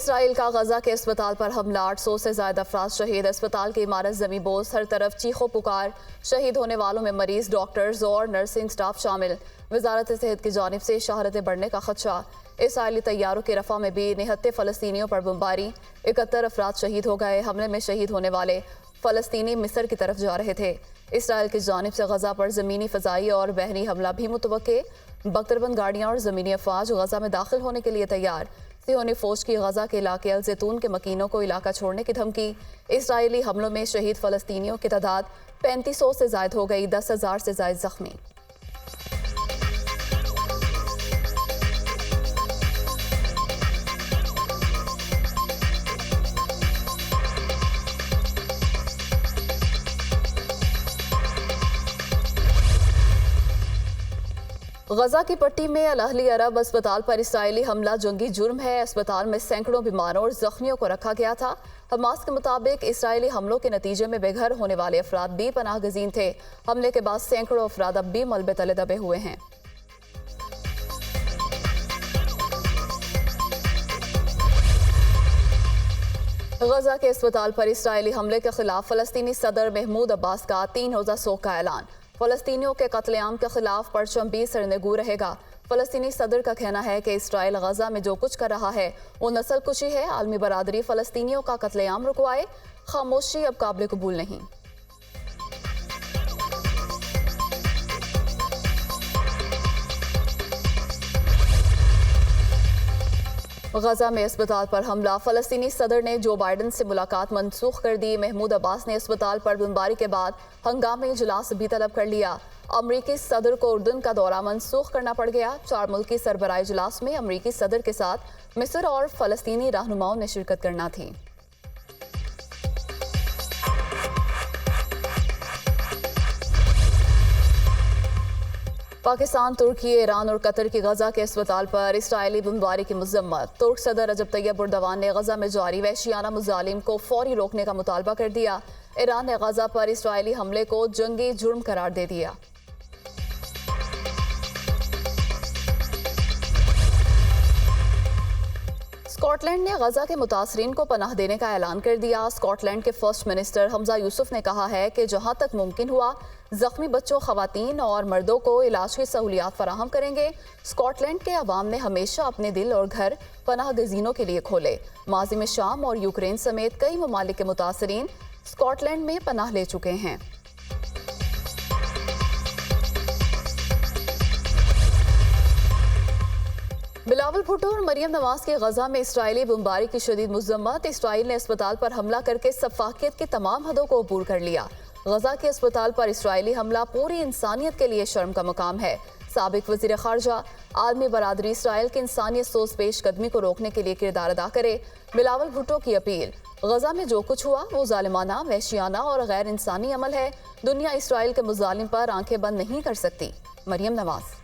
Israel का गजा के अस्पताल पर हमला, 800 से ज्यादा अफराद शहीद। अस्पताल की इमारत जमी बोझ, हर तरफ चीखो पुकार। शहीद होने वालों में मरीज, डॉक्टर्स और नर्सिंग स्टाफ शामिल। वजारत सेहत की जानिब से शहारतें बढ़ने का खदशा। इसराइली तैयारों के रफा में भी निहत्ते फलस्तीनियों पर बमबारी। 71 अफराद शहीद हो गए। हमले में शहीद होने वाले फलस्तीनी मिस्र की तरफ जा रहे थे। इसराइल की जानिब से गजा पर जमीनी, फजाई और बहरी हमला भी मुतवक्के। बख्तरबंद गाड़ियां और जमीनी अफवाज गजा में दाखिल होने के लिए तैयार। सियोनी फौज की गजा के इलाके अल जैतून के मकीनों को इलाका छोड़ने की धमकी। इसराइली हमलों में शहीद फलस्तीनियों की तादाद 3500 से जायद हो गई, 10,000 से जायद जख्मी। गजा की पट्टी में अल अहली अरब अस्पताल पर इसराइली हमला जंगी जुर्म है। अस्पताल में सैकड़ों बीमारों और जख्मियों को रखा गया था। हमास के मुताबिक इसराइली हमलों के नतीजे में बेघर होने वाले अफराद भी पनाह गजीन थे। हमले के बाद सैकड़ों अफराद अब भी मलबे तले दबे हुए हैं। गजा के अस्पताल पर इसराइली हमले के खिलाफ फलस्तीनी सदर महमूद अब्बास का 3 रोजा सोग का ऐलान। फलस्तीनियों के कत्लेआम के खिलाफ परचम भी सरनगू रहेगा। फलस्तीनी सदर का कहना है कि इसराइल गजा में जो कुछ कर रहा है वो नस्ल कुशी है। आलमी बरादरी फलस्तीनियों का कत्लेआम रुकवाए, खामोशी अब काबिल कबूल नहीं। गजा में अस्पताल पर हमला, फलस्तीनी सदर ने जो बाइडन से मुलाकात मनसूख कर दी। महमूद अब्बास ने अस्पताल पर बमबारी के बाद हंगामी इजलास भी तलब कर लिया। अमरीकी सदर को उर्दन का दौरा मनसूख करना पड़ गया। 4 मुल्की सरबराह इजलास में अमरीकी सदर के साथ मिस्र और फलस्तीनी रहनुमाओं ने शिरकत करना थी। पाकिस्तान, तुर्की, ईरान और कतर की गजा के अस्पताल पर इसराइली बमबारी की मजम्मत। तुर्क सदर रजब तैयब एर्दोगान ने गजा में जारी वहशियाना मुजालिम को फौरी रोकने का मुतालबा कर दिया। ईरान ने गजा पर इसराइली हमले को जंगी जुर्म करार दे दिया। स्कॉटलैंड ने गजा के मुतासरीन को पनाह देने का ऐलान कर दिया। स्कॉटलैंड के फर्स्ट मिनिस्टर हमजा यूसुफ ने कहा है कि जहां तक मुमकिन हुआ जख्मी बच्चों, खवातीन और मर्दों को इलाज की सहूलियात फराहम करेंगे। स्कॉटलैंड के अवाम ने हमेशा अपने दिल और घर पनाह गजीनों के लिए खोले। माजी में शाम और यूक्रेन समेत कई ममालिक के मुतासरीन स्कॉटलैंड में पनाह ले चुके हैं। बिलावल भुट्टो और मरियम नवाज के गजा में इसराइली बमबारी की शदीद मजम्मत। इसराइल ने अस्पताल पर हमला करके सफाकियत की तमाम हदों को अबूर कर लिया। गजा के अस्पताल पर इसराइली हमला पूरी इंसानियत के लिए शर्म का मकाम है। साबिक वजीर खारजा, आलमी बरादरी इसराइल की इंसानियत सोच पेशकदमी को रोकने के लिए किरदार अदा करे। बिलावल भुट्टो की अपील, गजा में जो कुछ हुआ वो जालिमाना, वहशियाना और गैर इंसानी अमल है। दुनिया इसराइल के मुजालिम पर आंखें बंद नहीं कर सकती। मरियम नवाज।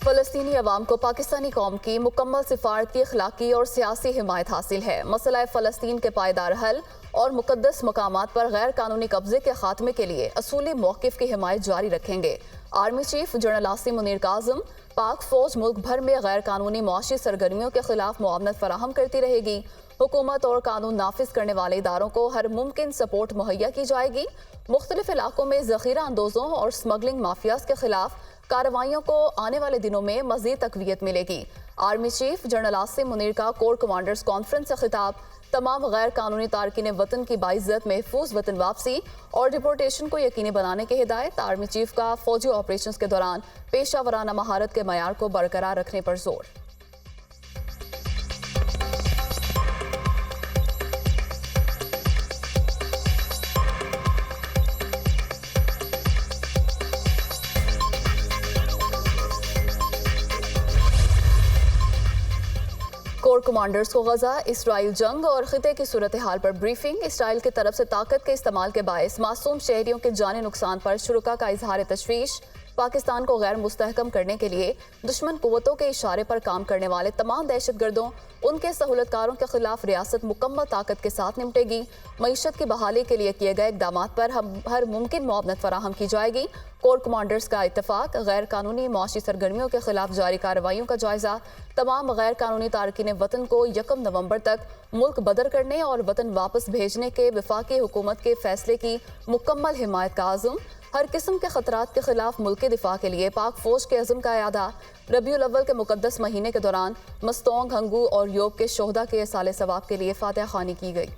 फलस्तीनी अवाम को पाकिस्तानी कौम की मुकम्मल सिफारती, अखलाकी और सियासी हिमायत हासिल है। मसला फ़लस्तीन के पायदार हल और मुकद्दस मकामात पर गैर कानूनी कब्जे के खात्मे के लिए असूली मौक़िफ़ की हिमायत जारी रखेंगे। Army chief general Asim Munir Kazim, पाक फौज मुल्क भर में गैर कानूनी मुआशी सरगर्मियों के खिलाफ मुआवनत फराहम करती रहेगी। हुकूमत और कानून नाफिज करने वाले इदारों को हर मुमकिन सपोर्ट मुहैया की जाएगी। मुख्तलिफ इलाकों में ज़ख़ीरा अंदोज़ों और स्मगलिंग माफियाज के खिलाफ कार्रवाइयों को आने वाले दिनों में मज़ीद तक़वियत मिलेगी। Army chief general Asim Munir का कोर कमांडर्स कॉन्फ्रेंस से खिताब, तमाम गैर कानूनी तारकिन वतन की बाइज्जत महफूज वतन वापसी और डिपोर्टेशन को यकीनी बनाने की हिदायत। आर्मी चीफ का फौजी ऑपरेशन के दौरान पेशा वराना महारत के मयार को बरकरार रखने पर जोर। कोर कमांडर्स को गजा, इसराइल जंग और खिते की सूरत हाल पर ब्रीफिंग। इसराइल की तरफ से ताकत के इस्तेमाल के बायस मासूम शहरियों के जानी नुकसान पर शुरुका का इजहार तशवीश। पाकिस्तान को गैर मुस्तहकम करने के लिए दुश्मन कुव्वतों के इशारे पर काम करने वाले तमाम दहशतगर्दों, उनके सहूलतकारों के खिलाफ रियासत मुकम्मल ताकत के साथ निपटेगी। मईशत की बहाली के लिए किए गए इकदाम पर हर मुमकिन मुआवनत फराहम की जाएगी। कोर कमांडर्स का इत्तफाक, गैर कानूनी मुआशी सरगर्मियों के खिलाफ जारी कार्रवाइयों का जायजा, तमाम गैर कानूनी तारकिन वतन को 1 नवंबर तक मुल्क बदर करने और वतन वापस भेजने के वफाकी हुकूमत के फैसले की मुकम्मल हिमायत का आज़म, हर किस्म के खतरात के खिलाफ मुल्क के दिफा के लिए पाक फौज के अज़म का यादा। रबीउल अव्वल के मुकद्दस महीने के दौरान मस्तोंग, हंगू और योब के शोहदा के साले सवाब के लिए फातिहा खानी की गई।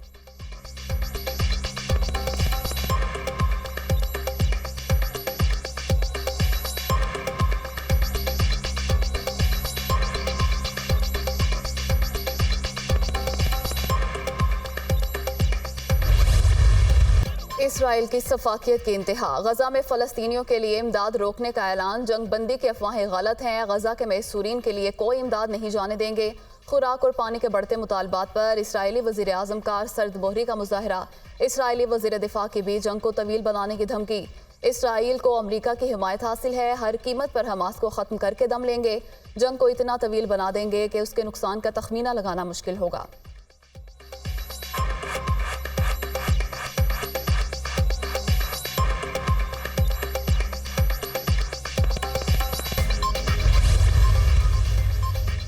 इसराइल की सफाकियत की इंतहा, गजा में फ़लस्तीनियों के लिए इमदाद रोकने का ऐलान। जंग बंदी की अफवाहें गलत हैं, गजा के मैसूरीन के लिए कोई इमदाद नहीं जाने देंगे। खुराक और पानी के बढ़ते मुतालबात पर इसराइली वज़ीर आज़म का सर्द बोहरी का मुजाहरा। इसराइली वज़ीर दिफा की भी जंग को तवील बनाने की धमकी। इसराइल को अमरीका की हिमायत हासिल है, हर कीमत पर हमास को ख़त्म करके दम लेंगे। जंग को इतना तवील बना देंगे कि उसके नुकसान का तखमीना लगाना मुश्किल होगा।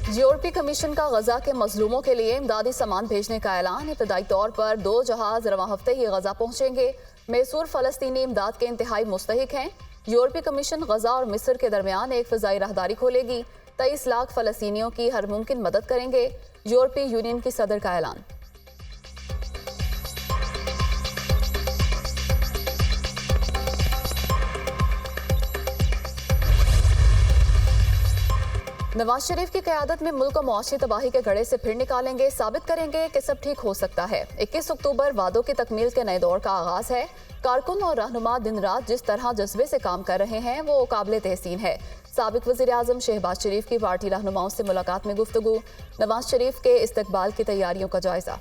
यूरोपीय कमीशन का गजा के मजलूमों के लिए इमदादी सामान भेजने का ऐलान। इब्तदाई तौर पर 2 जहाज रवां हफ्ते ही गजा पहुंचेंगे। मैसूर फ़लस्तीनी इमदाद के इंतहाई मुस्तहिक हैं। यूरोपीय कमीशन गजा और मिस्र के दरमियान एक फ़िज़ाई राहदारी खोलेगी। 23 लाख फ़लस्तीनियों की हर मुमकिन मदद करेंगे। यूरोपीय यूनियन की सदर का ऐलान। नवाज शरीफ की क़यादत में मुल्क को मुआशी तबाही के गड़े से फिर निकालेंगे, साबित करेंगे कि सब ठीक हो सकता है। 21 अक्टूबर वादों की तकमील के नए दौर का आगाज है। कारकुन और रहनुमा दिन रात जिस तरह जज्बे से काम कर रहे हैं वो काबिल तहसीन है। साबिक वज़ीर आज़म शहबाज शरीफ की पार्टी रहनुमाओं से मुलाकात में गुफ्तगू। नवाज शरीफ के इस्तकबाल की तैयारियों का जायजा।